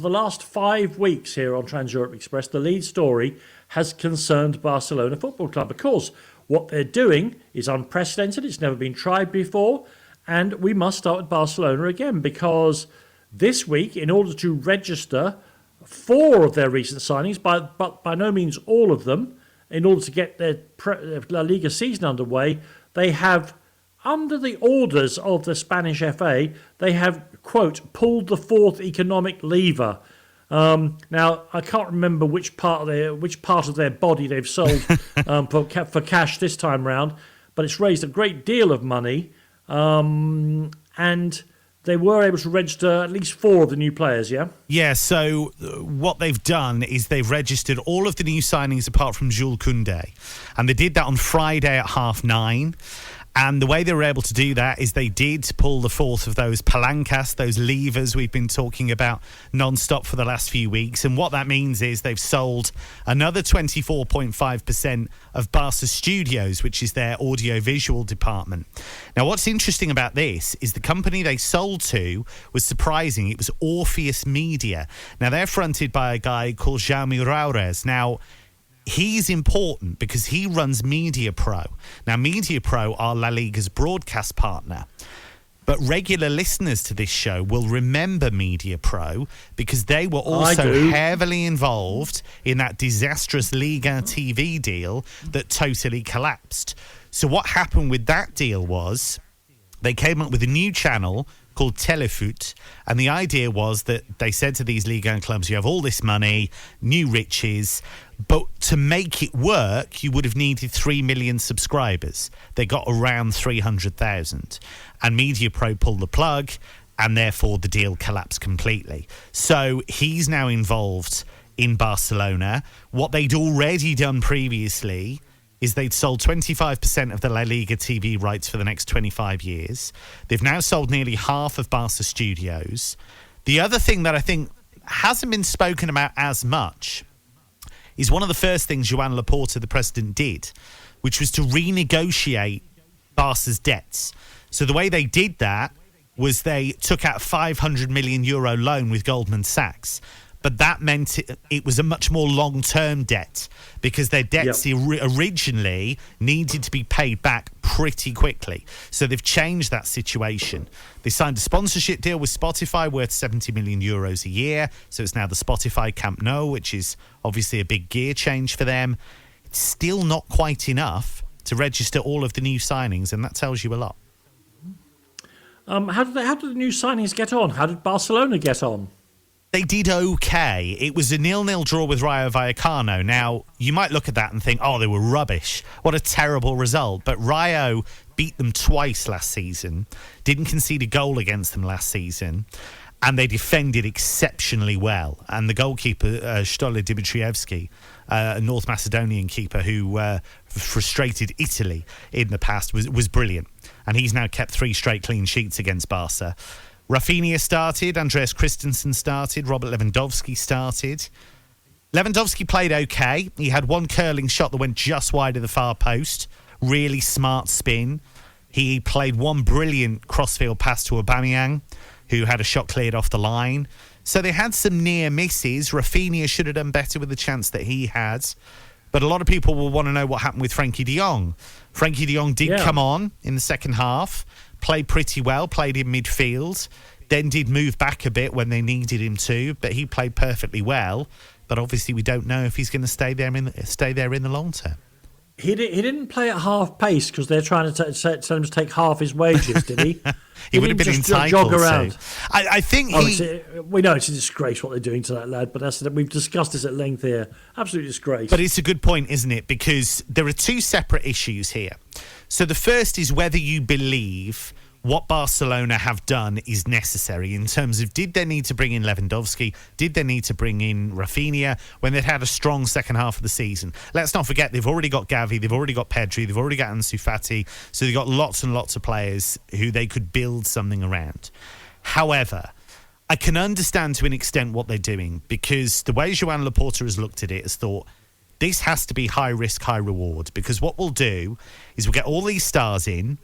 for the last 5 weeks here on Trans Europe Express, the lead story has concerned Barcelona Football Club. Of course, what they're doing is unprecedented. It's never been tried before. And we must start with Barcelona again, because this week, in order to register 4 of their recent signings, but by no means all of them, in order to get their La Liga season underway, they have, under the orders of the Spanish FA, they have, quote, pulled the 4th economic lever. Now, I can't remember which part of their body they've sold for cash this time round, but it's raised a great deal of money, and they were able to register at least 4 of the new players, yeah? Yeah, so what they've done is they've registered all of the new signings apart from Jules Koundé. And they did that on Friday at 9:30. And the way they were able to do that is they did pull the 4th of those palancas, those levers we've been talking about non-stop for the last few weeks. And what that means is they've sold another 24.5% of Barca Studios, which is their audio-visual department. Now, what's interesting about this is the company they sold to was surprising. It was Orpheus Media. Now, they're fronted by a guy called Jaume Raures. Now, he's important because he runs Media Pro. Now, Media Pro are La Liga's broadcast partner. But regular listeners to this show will remember Media Pro because they were also heavily involved in that disastrous Liga TV deal that totally collapsed. So what happened with that deal was they came up with a new channel called Telefoot, and the idea was that they said to these Liga clubs, you have all this money, new riches, but to make it work, you would have needed 3 million subscribers. They got around 300,000. And Media Pro pulled the plug, and therefore the deal collapsed completely. So he's now involved in Barcelona. What they'd already done previously is they'd sold 25% of the La Liga TV rights for the next 25 years. They've now sold nearly half of Barca Studios. The other thing that I think hasn't been spoken about as much is one of the first things Joan Laporta, the president, did, which was to renegotiate Barca's debts. So the way they did that was they took out a €500 million loan with Goldman Sachs. But that meant it was a much more long-term debt because their debts originally needed to be paid back pretty quickly. So they've changed that situation. They signed a sponsorship deal with Spotify worth €70 million a year. So it's now the Spotify Camp Nou, which is obviously a big gear change for them. It's still not quite enough to register all of the new signings, and that tells you a lot. How did the new signings get on? How did Barcelona get on? They did okay. It was a 0-0 draw with Rayo Vallecano. Now, you might look at that and think, oh, they were rubbish. What a terrible result. But Rayo beat them twice last season, didn't concede a goal against them last season, and they defended exceptionally well. And the goalkeeper, Stolar Dimitrievski, a North Macedonian keeper who frustrated Italy in the past, was brilliant. And he's now kept 3 straight clean sheets against Barca. Rafinha started, Andreas Christensen started, Robert Lewandowski started. Lewandowski played okay. He had one curling shot that went just wide of the far post. Really smart spin. He played one brilliant crossfield pass to Aubameyang, who had a shot cleared off the line. So they had some near misses. Rafinha should have done better with the chance that he had. But a lot of people will want to know what happened with Frenkie de Jong. Frenkie de Jong did come on in the second half. Played pretty well, played in midfield, then did move back a bit when they needed him to, but he played perfectly well. But obviously we don't know if he's going to stay there in the long term. He didn't play at half pace because they're trying to tell him to take half his wages, did he? He would have been entitled jog around. to. I think we know it's a disgrace what they're doing to that lad, but we've discussed this at length here. Absolute disgrace. But it's a good point, isn't it? Because there are 2 separate issues here. So the first is whether you believe what Barcelona have done is necessary in terms of, did they need to bring in Lewandowski? Did they need to bring in Rafinha when they'd had a strong second half of the season? Let's not forget, they've already got Gavi, they've already got Pedri, they've already got Ansu Fati, so they've got lots and lots of players who they could build something around. However, I can understand to an extent what they're doing, because the way Joan Laporta has looked at it has thought, this has to be high risk, high reward, because what we'll do is we'll get all these stars in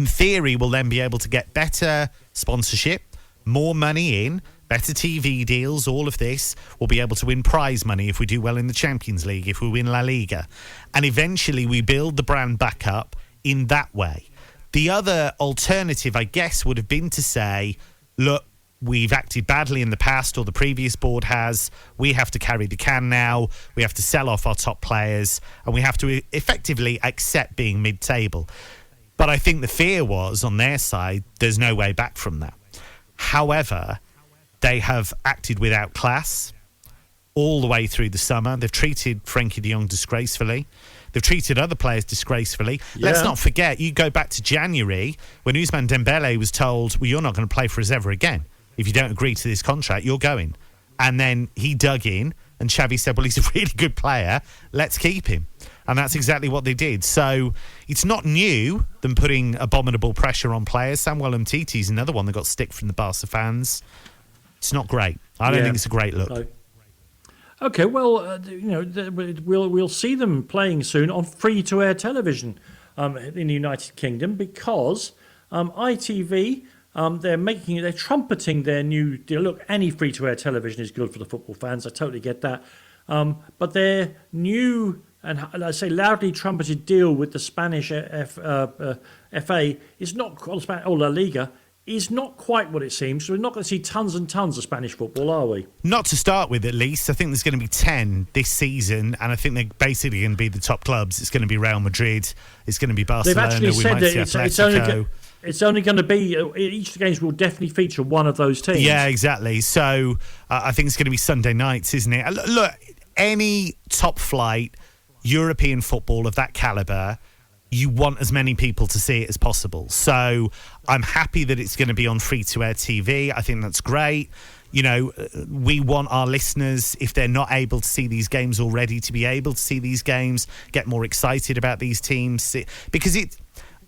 theory, we'll then be able to get better sponsorship, more money in, better TV deals, all of this. We'll be able to win prize money if we do well in the Champions League, if we win La Liga. And eventually we build the brand back up in that way. The other alternative, I guess, would have been to say, look, we've acted badly in the past, or the previous board has. We have to carry the can now. We have to sell off our top players, and we have to effectively accept being mid-table. But I think the fear was, on their side, there's no way back from that. However, they have acted without class all the way through the summer. They've treated Frenkie de Jong disgracefully. They've treated other players disgracefully. Yeah. Let's not forget, you go back to January when Ousmane Dembele was told, well, you're not going to play for us ever again. If you don't agree to this contract, you're going. And then he dug in, and Xavi said, well, he's a really good player. Let's keep him. And that's exactly what they did. So it's not new, them putting abominable pressure on players. Samuel Umtiti's another one that got stick from the Barca fans. It's not great. I don't think it's a great look. No. Okay, well, we'll see them playing soon on free-to-air television in the United Kingdom because ITV, they're trumpeting their new deal. Look, any free-to-air television is good for the football fans. I totally get that. But their new and I say loudly trumpeted deal with the Spanish FA is not, or La Liga, is not quite what it seems. So we're not going to see tons and tons of Spanish football, are we? Not to start with, at least. I think there's going to be 10 this season, and I think they're basically going to be the top clubs. It's going to be Real Madrid. It's going to be Barcelona. They've actually said that it's only going to be, each of the games will definitely feature one of those teams. Yeah, exactly. So I think it's going to be Sunday nights, isn't it? Look, any top flight European football of that calibre, you want as many people to see it as possible. So I'm happy that it's going to be on free-to-air TV. I think that's great. You know, we want our listeners, if they're not able to see these games already, to be able to see these games, get more excited about these teams. Because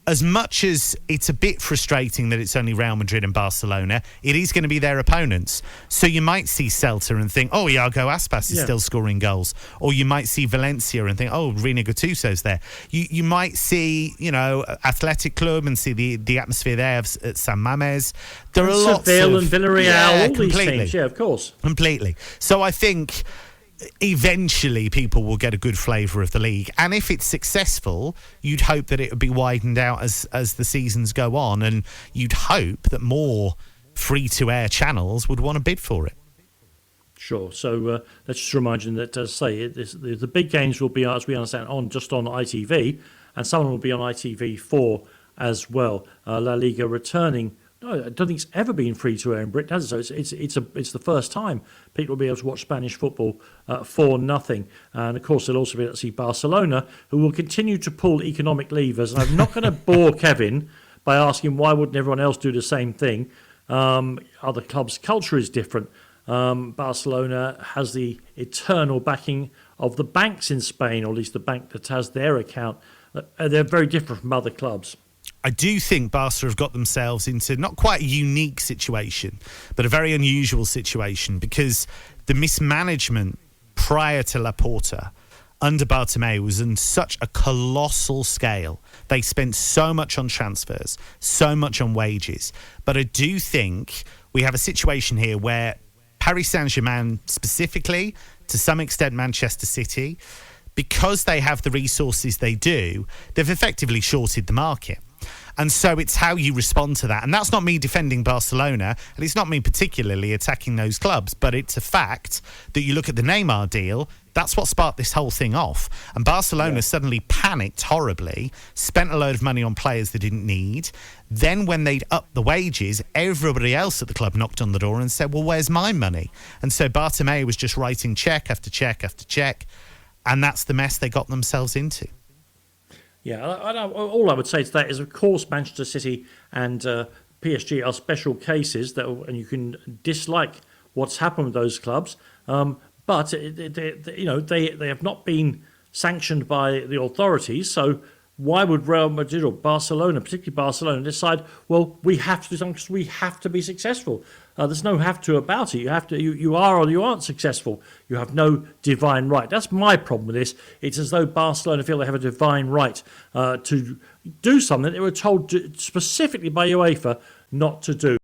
as much as it's a bit frustrating that it's only Real Madrid and Barcelona, it is going to be their opponents. So you might see Celta and think, oh, Iago Aspas is still scoring goals. Or you might see Valencia and think, oh, Reina Gattuso's there. You might see, Athletic Club and see the atmosphere there at San Mamés. There are lots Seville and Villarreal, all these teams. Yeah, of course. Completely. So I think eventually people will get a good flavour of the league, and if it's successful, you'd hope that it would be widened out as the seasons go on, and you'd hope that more free-to-air channels would want to bid for it. Sure. So let's just remind you that, as I say, the big games will be, as we understand, on ITV, and some will be on ITV4 as well. La Liga returning. No, I don't think it's ever been free to air in Britain, has it? So it's the first time people will be able to watch Spanish football for nothing. And of course, they'll also be able to see Barcelona, who will continue to pull economic levers. And I'm not going to bore Kevin by asking why wouldn't everyone else do the same thing. Other clubs' culture is different. Barcelona has the eternal backing of the banks in Spain, or at least the bank that has their account. They're very different from other clubs. I do think Barca have got themselves into not quite a unique situation, but a very unusual situation, because the mismanagement prior to Laporta under Bartomeu was on such a colossal scale. They spent so much on transfers, so much on wages. But I do think we have a situation here where Paris Saint-Germain specifically, to some extent Manchester City, because they have the resources they do, they've effectively shorted the market. And so it's how you respond to that. And that's not me defending Barcelona, and it's not me particularly attacking those clubs, but it's a fact that you look at the Neymar deal, that's what sparked this whole thing off. And Barcelona suddenly panicked horribly, spent a load of money on players they didn't need. Then when they'd upped the wages, everybody else at the club knocked on the door and said, well, where's my money? And so Bartomeu was just writing check after check after check, and that's the mess they got themselves into. Yeah, all I would say to that is, of course, Manchester City and PSG are special cases, and you can dislike what's happened with those clubs, but they have not been sanctioned by the authorities. So why would Real Madrid or Barcelona, particularly Barcelona, decide, well, we have to do something because we have to be successful? There's no have to about it. You have to. You are or you aren't successful. You have no divine right. That's my problem with this. It's as though Barcelona feel they have a divine right to do something they were told specifically by UEFA not to do.